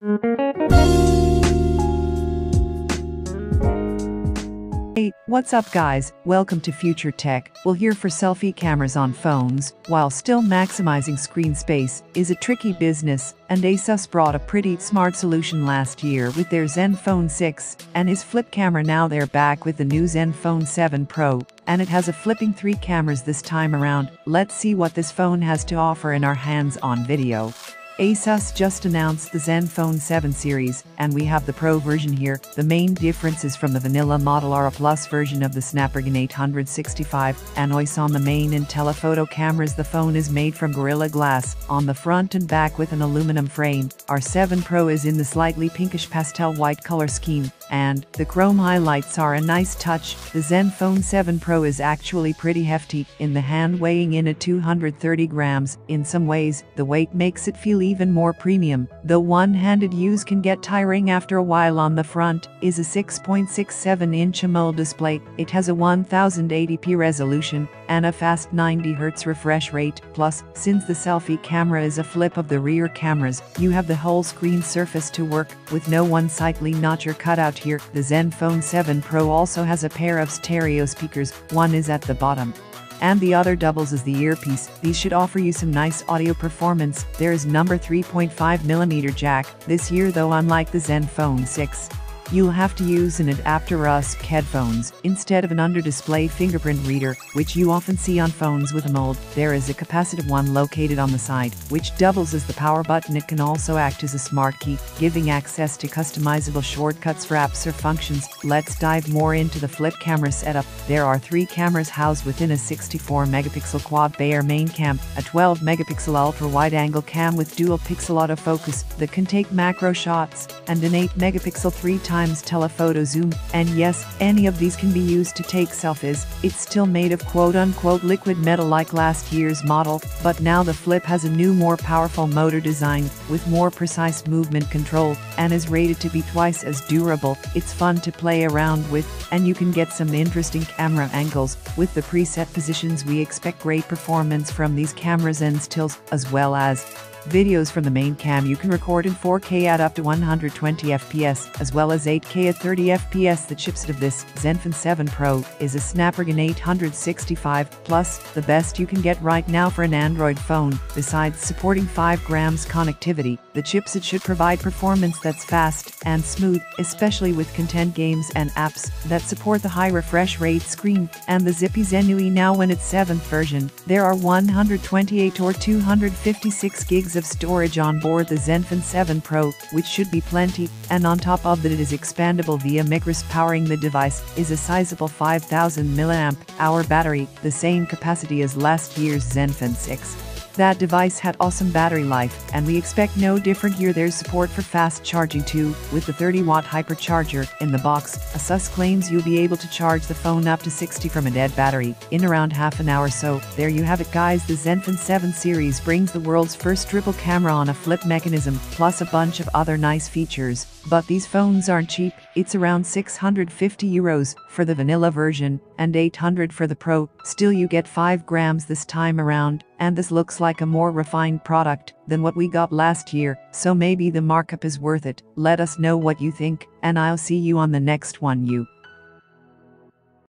Hey, what's up guys? Welcome to Future Tech. Well, here for selfie cameras on phones, while still maximizing screen space, is a tricky business, and Asus brought a pretty smart solution last year with their Zenfone 6, and his flip camera. Now they're back with the new Zenfone 7 Pro, and it has a flipping 3 cameras this time around. Let's see what this phone has to offer in our hands-on video. Asus just announced the Zenfone 7 series, and we have the Pro version here. The main differences from the vanilla model are a Plus version of the Snapdragon 865, and OIS on the main and telephoto cameras. The phone is made from Gorilla Glass, on the front and back with an aluminum frame. Our 7 Pro is in the slightly pinkish pastel white color scheme, and the chrome highlights are a nice touch. The Zenfone 7 Pro is actually pretty hefty in the hand, weighing in at 230 grams. In some ways, the weight makes it feel even more premium, though one-handed use can get tiring after a while. On the front is a 6.67-inch AMOLED display. It has a 1080p resolution and a fast 90 Hz refresh rate. Plus, since the selfie camera is a flip of the rear cameras, you have the whole screen surface to work with, no unsightly notcher cut out here. The Zenfone 7 Pro also has a pair of stereo speakers. One is at the bottom, and the other doubles as the earpiece. These should offer you some nice audio performance. There is number 3.5mm jack. This year though, unlike the Zenfone 6, you'll have to use an adapter RUSP headphones instead of an under-display fingerprint reader, which you often see on phones with AMOLED. There is a capacitive one located on the side, which doubles as the power button. It can also act as a smart key, giving access to customizable shortcuts for apps or functions. Let's dive more into the flip camera setup. There are 3 cameras housed within a 64-megapixel quad-Bayer main cam, a 12-megapixel ultra-wide angle cam with dual-pixel autofocus that can take macro shots, and an 8-megapixel 3x telephoto zoom. And yes, any of these can be used to take selfies. It's still made of quote-unquote liquid metal like last year's model, but now the flip has a new, more powerful motor design with more precise movement control, and is rated to be twice as durable. It's fun to play around with, and you can get some interesting camera angles. With the preset positions, we expect great performance from these cameras and stills, as well as videos from the main cam. You can record in 4K at up to 120 FPS, as well as 8K at 30 FPS. The chipset of this Zenfone 7 Pro is a Snapdragon 865 Plus, the best you can get right now for an Android phone. Besides supporting 5 grams connectivity, the chipset should provide performance that's fast and smooth, especially with content games and apps that support the high refresh rate screen and the zippy ZenUI. Now in its 7th version, there are 128 or 256 gigs of storage on board the Zenfone 7 Pro, which should be plenty, and on top of that, it is expandable via micros. Powering the device is a sizable 5000 mAh battery, the same capacity as last year's Zenfone 6. That device had awesome battery life, and we expect no different here. There's support for fast charging too, with the 30-watt hypercharger in the box. Asus claims you'll be able to charge the phone up to 60 from a dead battery in around half an hour. So there you have it guys, the Zenfone 7 series brings the world's first triple camera on a flip mechanism, plus a bunch of other nice features. But these phones aren't cheap. It's around €650 for the vanilla version, and $800 for the Pro. Still, you get 5 grams this time around, and this looks like a more refined product than what we got last year, so maybe the markup is worth it. Let us know what you think, and I'll see you on the next one.